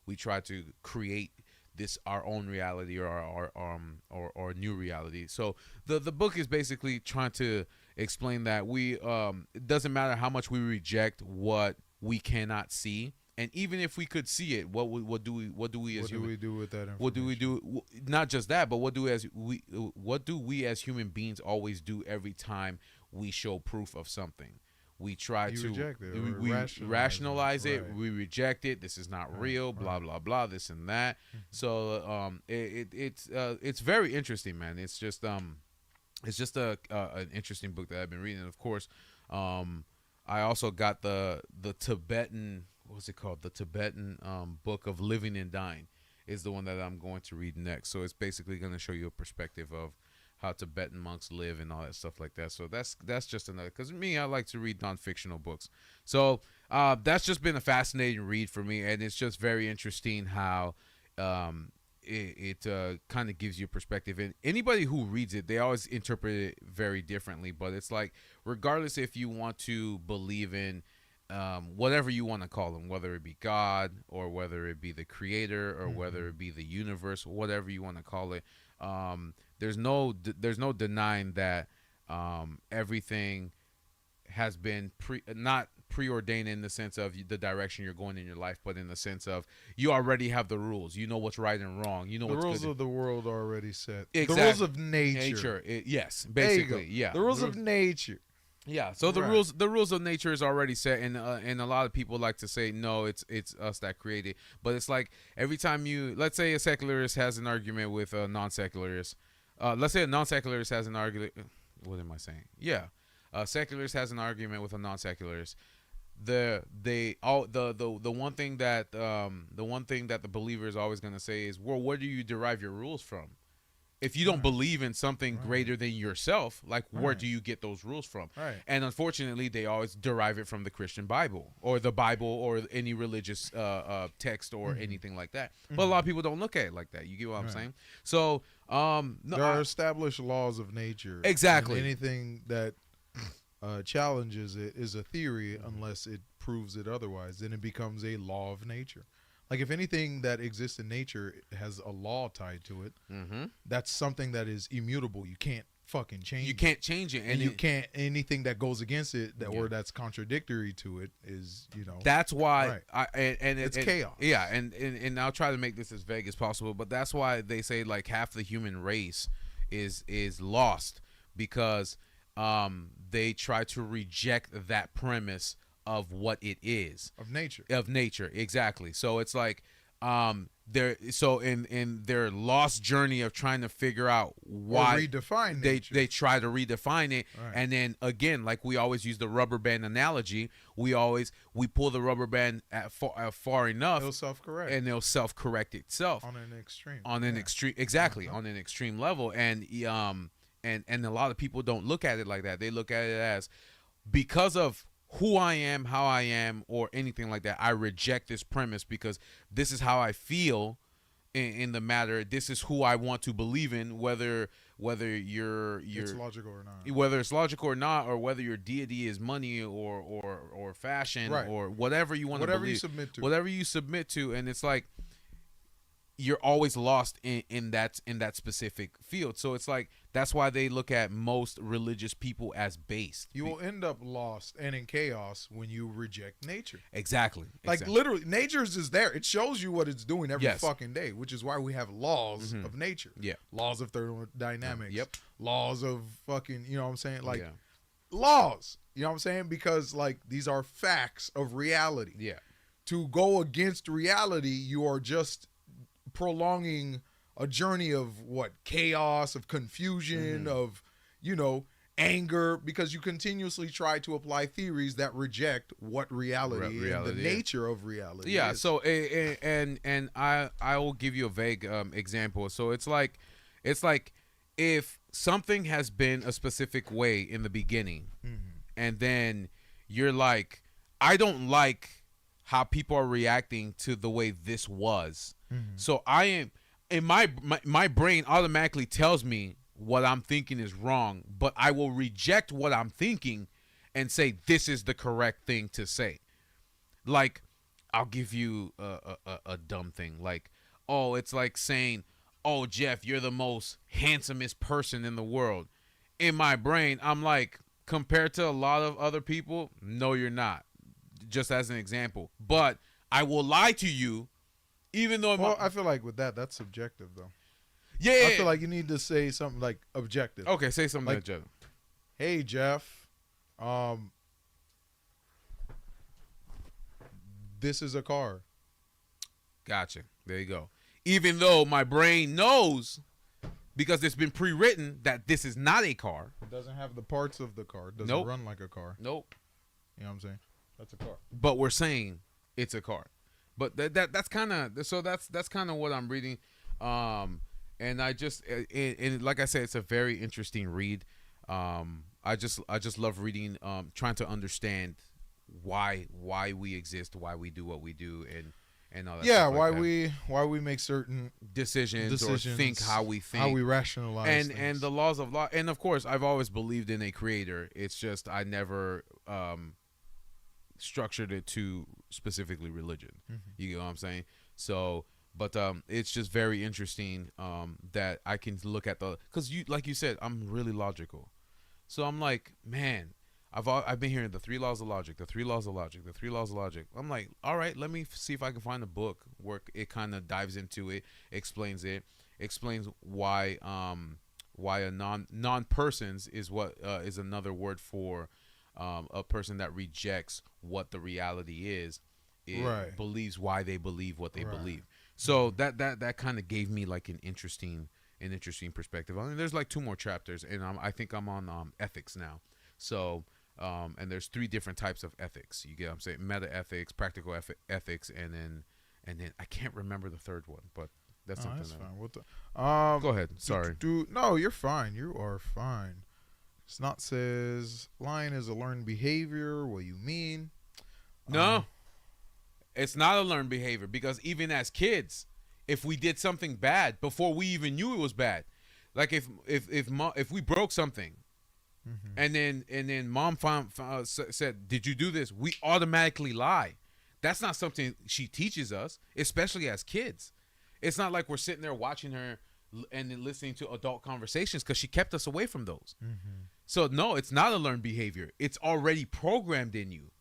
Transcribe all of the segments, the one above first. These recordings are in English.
we try to create this our own reality or our new reality. So the book is basically trying to explain that we it doesn't matter how much we reject what we cannot see, and even if we could see it, what do we as What do human, we do with that information? what do we do? Not just that, but what do we as human beings always do every time we show proof of something? We try You to reject it, or we rationalize it. Right. We reject it. This is not real. Blah right. blah blah. This and that. So it's very interesting, man. It's just a an interesting book that I've been reading. And of course, I also got the Tibetan, what's it called? The Tibetan book of Living and Dying is the one that I'm going to read next. So it's basically going to show you a perspective of how Tibetan monks live and all that stuff like that. So that's just another, because me, I like to read non-fictional books. So that's just been a fascinating read for me, and it's just very interesting how it kind of gives you perspective. And anybody who reads it, they always interpret it very differently. But it's like, regardless if you want to believe in whatever you want to call them, whether it be God or whether it be the creator or whether it be the universe, whatever you want to call it, there's no denying that everything has been not preordained in the sense of the direction you're going in your life, but in the sense of you already have the rules. You know what's right and wrong. You know the what's rules good. of the world are already set. Exactly. The rules of nature. Yes, There you basically, go. yeah. The rules of nature. Yeah, so the Right. rules of nature is already set, and a lot of people like to say no, it's us that created. But it's like every time let's say a secularist has an argument with a non-secularist. Let's say a non-secularist has an argument. What am I saying? Yeah, a secularist has an argument with a non-secularist. The one thing that the believer is always going to say is, well, where do you derive your rules from? If you don't believe in something greater than yourself, like where do you get those rules from? Right. And unfortunately, they always derive it from the Christian Bible or the Bible or any religious text or anything like that. But a lot of people don't look at it like that. You get what I'm saying? So no, There are established laws of nature. Exactly. And anything that challenges it is a theory unless it proves it otherwise. Then it becomes a law of nature. Like if anything that exists in nature has a law tied to it, that's something that is immutable. You can't fucking change. You can't change it, and you can't, anything that goes against it or that's contradictory to it is, That's why it's chaos. Yeah, and I'll try to make this as vague as possible, but that's why they say like half the human race is lost, because they try to reject that premise of what it is of nature. Exactly. So it's like they're so in their lost journey of trying to figure out why redefine they try to redefine it. And then again, like we always use the rubber band analogy, we pull the rubber band far enough, it'll self-correct, and it'll self-correct itself on an extreme on an extreme level. And a lot of people don't look at it like that. They look at it as, because of who I am, how I am, or anything like that, I reject this premise because this is how I feel in the matter. This is who I want to believe in, whether you're it's logical or not, whether it's logical or not, or whether your deity is money or fashion or whatever you want to believe, whatever you submit to. And it's like you're always lost in that specific field. So it's like that's why they look at most religious people as based. You will end up lost and in chaos when you reject nature. Exactly. Like literally, nature's is there. It shows you what it's doing every fucking day, which is why we have laws of nature. Yeah. Laws of thermodynamics. Yep. Laws of fucking, you know what I'm saying? Like laws. You know what I'm saying? Because like these are facts of reality. Yeah. To go against reality, you are just prolonging a journey of chaos, of confusion, of anger, because you continuously try to apply theories that reject what reality and the nature of reality is. So and I will give you a vague example. So it's like if something has been a specific way in the beginning, and then you're like, I don't like how people are reacting to the way this was. So I am, in my brain automatically tells me what I'm thinking is wrong, but I will reject what I'm thinking and say this is the correct thing to say. Like I'll give you a dumb thing like, oh, it's like saying, oh, Jeff, you're the most handsomest person in the world. In my brain, I'm like, compared to a lot of other people, no, you're not. Just as an example. But I will lie to you, even though. Well, I feel like with that's subjective, though. Yeah. I feel like you need to say something like objective. Okay, say something like objective. Hey, Jeff. This is a car. Gotcha. There you go. Even though my brain knows, because it's been pre-written, that this is not a car. It doesn't have the parts of the car. It doesn't run like a car. Nope. You know what I'm saying? That's a car. But we're saying it's a car. But that's kind of, so that's kind of what I'm reading. And I just, and like I said, it's a very interesting read. I just love reading, trying to understand why we exist, why we do what we do, and all that. Yeah, stuff like that. why we make certain decisions or think how we think, how we rationalize and the laws of law. And of course, I've always believed in a creator. It's just I never structured it to specifically religion. You know what I'm saying? So, but it's just very interesting that I can look at because you, like you said, I'm really logical. So I'm like, man, I've been hearing the 3 laws of logic, the 3 laws of logic, the 3 laws of logic. I'm like, all right, let me see if I can find a book where it kind of dives into it, explains why a non-persons is what is another word for a person that rejects what the reality is. It right. believes why they believe what they believe. So that kind of gave me like an interesting perspective. I mean, there's like 2 more chapters, and I think I'm on ethics now. So, and there's 3 different types of ethics. You get what I'm saying? Meta ethics, practical ethics, and then I can't remember the 3rd one, but that's something. That's fine. What the, go ahead. Sorry. No, you're fine. You are fine. Snot says lying is a learned behavior. What do you mean? No, it's not a learned behavior, because even as kids, if we did something bad before we even knew it was bad, like if we broke something. And then mom said, "Did you do this?" We automatically lie. That's not something she teaches us, especially as kids. It's not like we're sitting there watching her and then listening to adult conversations, because she kept us away from those. So no, it's not a learned behavior. It's already programmed in you.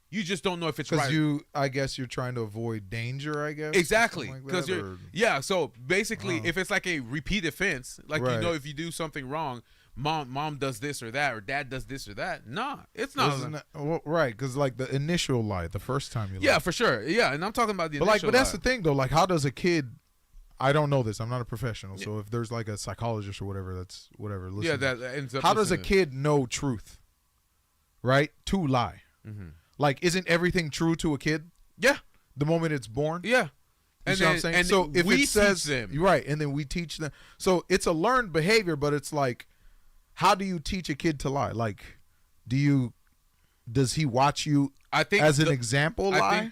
You just don't know if it's right. Because I guess you're trying to avoid danger, I guess. Exactly. Because so basically, if it's like a repeat offense, like right. you know, if you do something wrong, mom does this or that, or dad does this or that. Nah, it's not. Right, because like the initial lie, the first time you lie. Yeah, for sure. Yeah, and I'm talking about the initial but that's the thing though. Like, how does a kid? I don't know this. I'm not a professional. So if there's like a psychologist or whatever, that's whatever. Listen, that ends up. How does a kid know truth? Right, to lie. Like, isn't everything true to a kid? Yeah, the moment it's born. Yeah. You know what I'm saying? And so if it says right, and then we teach them. So it's a learned behavior, but it's like, how do you teach a kid to lie? Like, does he watch you as an example lie?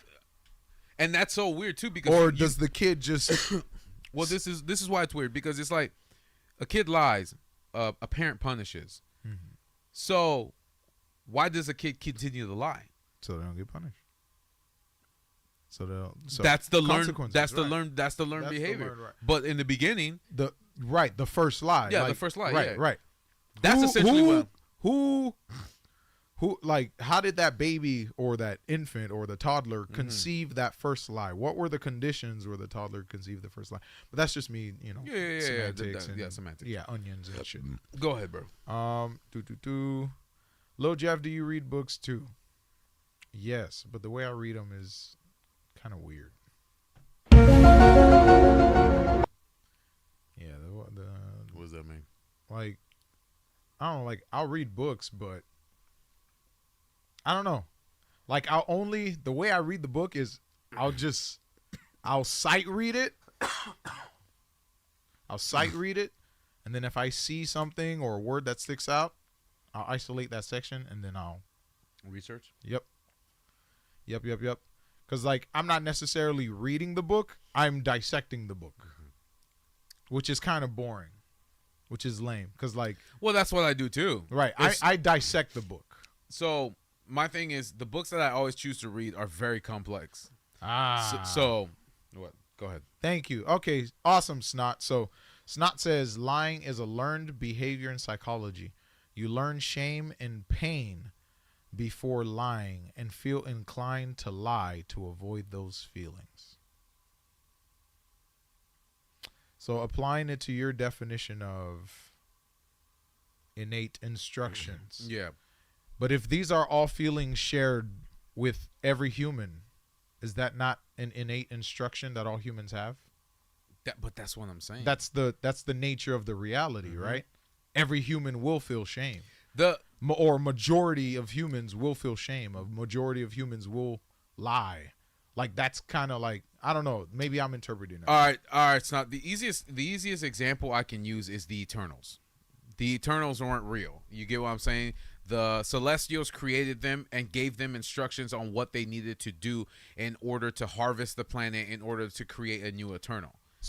And that's so weird too, because or does the kid just well, this is why it's weird, because it's like a kid lies, a parent punishes. So why does a kid continue to lie? So they don't get punished. So that's the learned behavior. Right. But in the beginning, the first lie. Yeah, the first lie. Right. That's essentially who like, how did that baby or that infant or the toddler conceive that first lie? What were the conditions where the toddler conceived the first lie? But that's just me, you know. Semantics. Semantics. Yeah, onions and shit. Go ahead, bro. Lil Jeff, do you read books too? Yes, but the way I read them is kind of weird. Yeah, what does that mean? Like, I don't know, like, I'll read books, but I don't know. Like, the way I read the book is I'll sight read it. And then if I see something or a word that sticks out, I'll isolate that section and then I'll research. Yep. Because, like, I'm not necessarily reading the book. I'm dissecting the book, which is kind of boring, which is lame. Because, like... Well, that's what I do, too. Right. I dissect the book. So, my thing is, the books that I always choose to read are very complex. So what? Go ahead. Thank you. Okay, awesome, Snot. So Snot says lying is a learned behavior in psychology. You learn shame and pain before lying and feel inclined to lie to avoid those feelings. So applying it to your definition of innate instructions. Yeah. But if these are all feelings shared with every human, is that not an innate instruction that all humans have? But that's what I'm saying. That's the nature of the reality, right? Every human will feel shame. Or majority of humans will feel shame. A majority of humans will lie. Like that's kind of like, I don't know. Maybe I'm interpreting that. All right. So the easiest example I can use is the Eternals. The Eternals aren't real. You get what I'm saying? The Celestials created them and gave them instructions on what they needed to do in order to harvest the planet, in order to create a new Eternal.